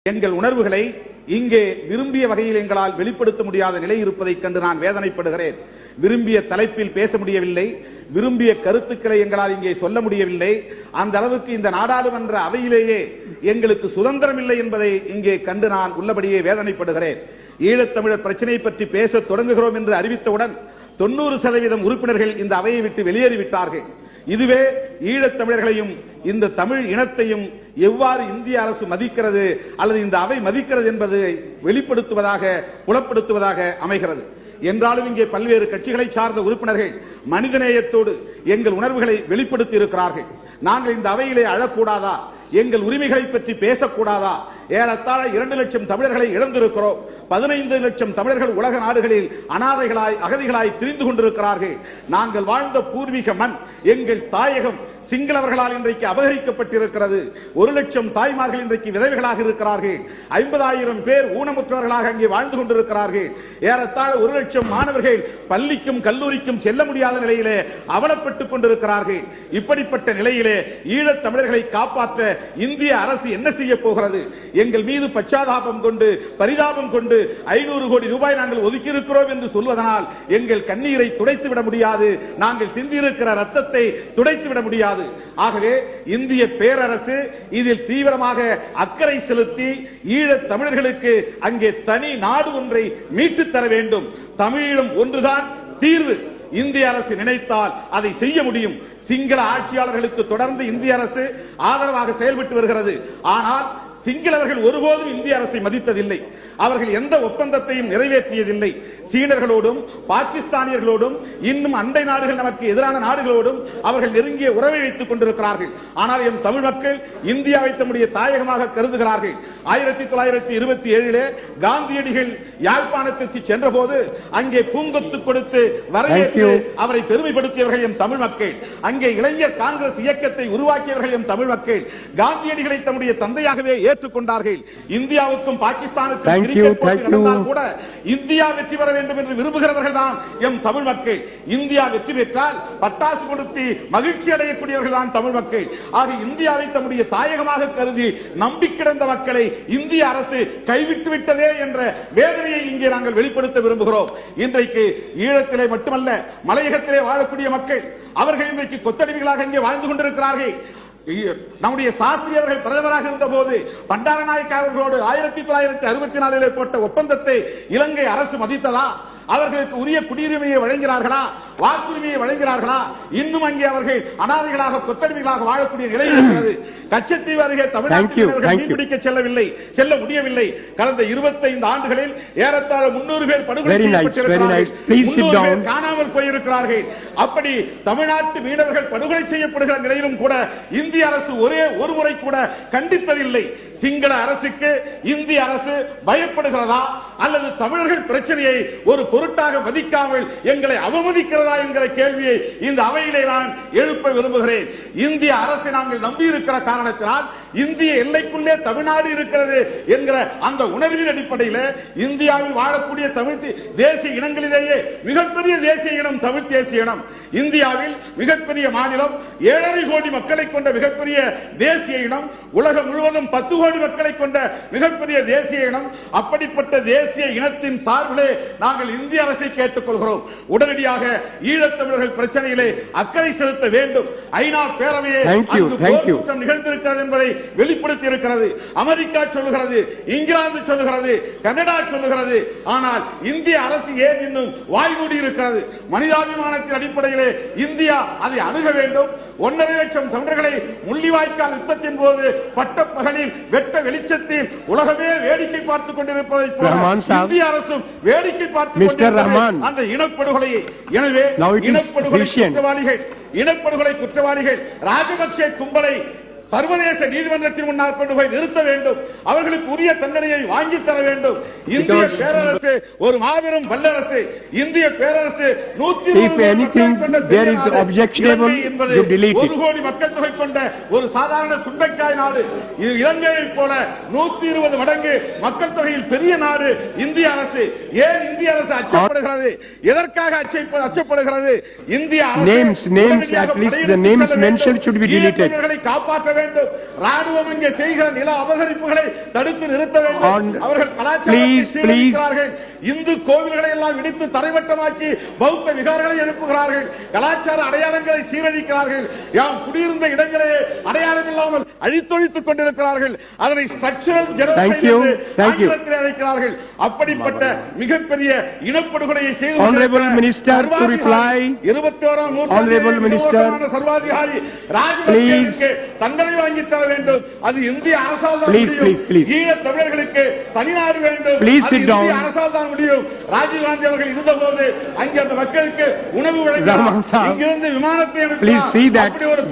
எங்கள் உணர்வுகளை இங்கே விரும்பிய வகையில் எங்களால் வெளிப்படுத்த முடியாத நிலை இருப்பதைக் கண்டு நான் வேதனைப்படுகிறேன். விரும்பிய தலைப்பில் பேச முடியவில்லை, விரும்பிய கருத்துக்களை எங்களால் இங்கே சொல்ல முடியவில்லை. அந்த அளவுக்கு இந்த நாடாளுமன்ற அவையிலேயே எங்களுக்கு சுதந்திரம் இல்லை என்பதை இங்கே கண்டு நான் உள்ளபடியே வேதனைப்படுகிறேன். ஈழத்தமிழர் பிரச்சனை பற்றி பேச தொடங்குகிறோம் என்று அறிவித்தவுடன் 90% உறுப்பினர்கள் இந்த அவையை விட்டு வெளியேறிவிட்டார்கள். இதுவே ஈழத்தமிழர்களையும் இந்த தமிழ் இனத்தையும் எவ்வாறு இந்திய அரசு மதிக்கிறது அல்லது இந்த அவை மதிக்கிறது என்பதை வெளிப்படுத்துவதாக புலப்படுத்துவதாக அமைகிறது. என்றாலும் இங்கே பல்வேறு கட்சிகளை சார்ந்த உறுப்பினர்கள் மனிதநேயத்தோடு எங்கள் உணர்வுகளை வெளிப்படுத்தி இருக்கிறார்கள். நாங்கள் இந்த அவையிலே அழக்கூடாதா, எங்கள் உரிமைகளை பற்றி பேசக்கூடாதா? ஏறத்தாழ 2 லட்சம் தமிழர்களை இழந்திருக்கிறோம். 15 லட்சம் தமிழர்கள் உலக நாடுகளில் அனாதைகளாய் அகதிகளாய் திரிந்து கொண்டிருக்கிறார்கள். நாங்கள் வாழ்ந்த பூர்வீக மண், எங்கள் தாயகம் சிங்களவர்களால் இன்றைக்கு அபகரிக்கப்பட்டிருக்கிறது. 1 லட்சம் தாய்மார்கள் இன்றைக்கு விதவைகளாக இருக்கிறார்கள். 50,000 பேர் ஊனமுற்றவர்களாக அங்கே வாழ்ந்து கொண்டிருக்கிறார்கள். ஏறத்தாழ 1 லட்சம் மாணவர்கள் பள்ளிக்கும் கல்லூரிக்கும் செல்ல முடியாத நிலையிலே அவலப்பட்டுக் கொண்டிருக்கிறார்கள். இப்படிப்பட்ட நிலையிலே ஈழத் தமிழர்களை காப்பாற்ற இந்திய அரசு என்ன செய்ய போகிறது? எங்கள் மீது பச்சாதாபம் கொண்டு பரிதாபம் கொண்டு 500 கோடி ரூபாய் நாங்கள் ஒதுக்கி இருக்கிறோம் என்று சொல்வதனால் எங்கள் கண்ணீரை துடைத்து விட முடியாது, நாங்கள் சிந்தியிருக்கிற ரத்தத்தை துடைத்து விட முடியாது. ஆகவே இந்திய பேரரசு இதில் தீவிரமாக அக்கறை செலுத்தி ஈழத் தமிழர்களுக்கு அங்கே தனி நாடு ஒன்றை மீட்டு தர வேண்டும். தமிழீழம் ஒன்றுதான் தீர்வு. இந்திய அரசு நினைத்தால் அதை செய்ய முடியும். சிங்கள ஆட்சியாளர்களுக்கு தொடர்ந்து இந்திய அரசு ஆதரவாக செயல்பட்டு வருகிறது. ஆனால் சிங்களவர்கள் ஒருபோதும் இந்திய அரசை மதித்ததில்லை. அவர்கள் எந்த ஒப்பந்தத்தையும் நிறைவேற்றியதில்லை. சீனர்களோடும் பாகிஸ்தானியர்களோடும் இன்னும் அண்டை நாடுகள் நமக்கு எதிரான நாடுகளோடும் அவர்கள் நெருங்கிய உறவை வைத்துக் கொண்டிருக்கிறார்கள். ஆனால் எம் தமிழ் மக்கள் இந்தியாவை தம்முடைய தாயகமாக கருதுகிறார்கள். 1927 காந்தியடிகள் யாழ்ப்பாணத்திற்கு சென்ற போது அங்கே பூங்கொத்து கொடுத்து வரவேற்று அவரை பெருமைப்படுத்தியவர்கள் எம் தமிழ் மக்கள். அங்கே இளைஞர் காங்கிரஸ் இயக்கத்தை உருவாக்கியவர்கள் எம் தமிழ் மக்கள். காந்தியடிகளை தம்முடைய தந்தையாகவே ஏற்றுக்கொண்டார்கள். இந்தியாவுக்கும் பாகிஸ்தானுக்கும் கூட இந்தியா வெற்றி பெற வேண்டும் என்று விரும்புகிறவர்கள் தான் எம் தமிழ் மக்கள். இந்தியா வெற்றி பெற்றால் பட்டாசு கொடுத்து மகிழ்ச்சி அடையக்கூடியவர்கள் தான் தமிழ் மக்கள். ஆக இந்தியாவை தம்முடைய தாயகமாக கருதி நம்பி கிடந்த மக்களை இந்திய அரசு கைவிட்டு விட்டதே என்ற வேதனையை இங்கே நாங்கள் வெளிப்படுத்த விரும்புகிறோம். இன்றைக்கு ஈழத்திலே மட்டுமல்ல, மலையகத்திலே வாழக்கூடிய மக்கள் அவர்கள் இன்றைக்கு கொத்தடிமைகளாக இங்கே வாழ்ந்து கொண்டிருக்கிறார்கள். நம்முடைய சாஸ்திரி அவர்கள் பிரதமராக இருந்த போது பண்டாரநாயக்க அவர்களோடு 1964 போட்ட ஒப்பந்தத்தை இலங்கை அரசு மதித்ததா? அவர்களுக்கு உரிய குடியுரிமையை வழங்கினார்களா? வாக்குரிமையை வழங்கினார்களா? இன்னும் அங்கே அவர்கள் அனாதைகளாக கொத்தடிமைகளாக வாழக்கூடிய நிலை இருக்கிறது. கச்சத்தீவு அருகே தமிழ்நாட்டில் மீன்பிடிக்க செல்ல முடியவில்லை. கடந்த 25 ஆண்டுகளில் ஏறத்தாழ 300 பேர் படுகொலை செய்யப்பட்டிருக்கிறார்கள், காணாமல் போயிருக்கிறார்கள். அப்படி தமிழ்நாட்டு மீனவர்கள் படுகொலை செய்யப்படுகிற நிலையிலும் கூட இந்திய அரசு ஒரு முறை கூட கண்டித்ததில்லை. சிங்கள அரசுக்கு இந்திய அரசு பயப்படுகிறதா அல்லது தமிழர்கள் பிரச்சனையை ஒரு பொருட்டாக மதிக்காமல் எங்களை அவமதிக்கிறதா என்கிற கேள்வியை இந்த அவையிலே நான் எழுப்ப விரும்புகிறேன். இந்திய அரசை நாங்கள் நம்பியிருக்கிற காரணத்தினால் இந்திய எல்லைக்குள்ளே தமிழ்நாடு இருக்கிறது என்கிற அந்த உணர்வின் அடிப்படையில் இந்தியாவில் வாழக்கூடிய தமிழ் தேசிய இனங்களிலேயே மிகப்பெரிய தேசிய இனம் தமிழ் தேசிய இனம். இந்தியாவில் மிகப்பெரிய மாநிலம், 7.5 கோடி மக்களை கொண்ட மிகப்பெரிய தேசிய இனம், உலகம் முழுவதும் 10 கோடி மக்களை கொண்ட மிகப்பெரிய தேசிய இனம். அப்படிப்பட்ட தேசிய இனத்தின் சார்பிலே நாங்கள் இந்திய அரசை கேட்டுக் கொள்கிறோம். உடனடியாக ஈழத்தமிழர்கள் பிரச்சனையிலே அக்கறை செலுத்த வேண்டும். ஐநா பேரவையே குற்றம் நிகழ்ந்திருக்கிறது என்பதை வெளிப்படுத்தி இருக்கிறது. அமெரிக்கா சொல்லுகிறது, இங்கிலாந்து சொல்லுகிறது, கனடா சொல்லுகிறது. ஆனால் இந்திய அரசு ஏன் இன்னும் வாய்மூடி இருக்கிறது? மனிதாபிமானத்தின் அடிப்படையிலே இந்தியா அதை அணுக வேண்டும். 1.5 லட்சம் தமிழர்களை முள்ளிவாய்க்கால் யுத்தத்தின் போது பட்ட பகலில் வெட்ட வெளிச்சத்தில் உலகமே வேடிக்கை பார்த்துக் கொண்டிருப்பதை போல இந்திய அரசும் வேடிக்கை பார்த்து அந்த இனப்படுகொலையை. எனவே இனப்படுகொலை குற்றவாளிகள் ராஜபக்சே கும்பலை சர்வதேச நீதிமன்றத்தின் முன்னால் கொண்டு போய் நிறுத்த வேண்டும். அவர்களுக்கு உரிய தண்டனையை வாங்கி தர வேண்டும். இந்திய பேரரசு ஒரு மாபெரும் வல்லரசு. இந்திய பேரரசு 120 கோடி மக்கள் தொகை கொண்ட ஒரு சாதாரண சுண்டைக்காய் நாடு. இலங்கையை போல 120 மடங்கு மக்கள் தொகையில் பெரிய நாடு இந்திய அரசு. ஏன் இந்திய அரசு அச்சப்படுகிறது? எதற்காக அச்சப்படுகிறது? இந்திய அரசு காப்பாற்ற வேண்டும். ராணுவம் இங்கே செய்கிற நில அபகரிப்புகளை தடுத்து நிறுத்த வேண்டும். அவர்கள் கலாச்சாரத்தை சீரழிக்கிறார்கள். இந்து கோவில்களை எல்லாம் இடித்து தரைமட்டமாக்கி பௌத்த விகாரங்களை எழுப்புகிறார்கள். கலாச்சார அடையாளங்களை சீரழிக்கிறார்கள். யாம் குடியிருந்த இடங்களே அடையாளம் இல்லாமல் அழித்தொழித்துக் கொண்டிருக்கிறார்கள். அதனை ஸ்ட்ரக்சரல் ஜெனோசைட் என்று ஆங்கிலத்தில் அழைக்கிறார்கள். அப்படிப்பட்ட மிகப்பெரிய இனப்படுகொலையை செய்து Honorable Minister to reply. 21ஆம் Honorable Minister, சர்வாதிகாரி ராஜபக்சேவுக்கு தண்டனை வாங்கி தர வேண்டும். அது இந்திய அரசால் தான் முடியும். ஈழத் தமிழர்களுக்கு தனிநாடு வேண்டும். இந்திய அரசால் தான் முடியும். ராஜீவ்காந்தி அவர்கள் இருந்தபோது அங்கே அந்த மக்களுக்கு உணவு வழங்கினார். இங்கிருந்து விமானத்தை அனுப்பினார். அப்படி ஒரு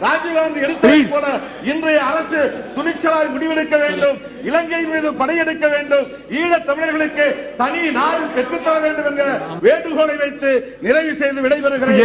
ராஜீவ்காந்தி எடுத்ததை போல இன்றைய அரசு துணிச்சலாய் முடிவெடுக்க வேண்டும். இலங்கை மீது படையெடுக்க வேண்டும். ஈழத் தமிழர்களுக்கு தனி நாடு பெற்றுத்தர வேண்டும் என்கிற வேண்டுகோளை வைத்து நிறைவு செய்து விடைபெறுகிறேன்.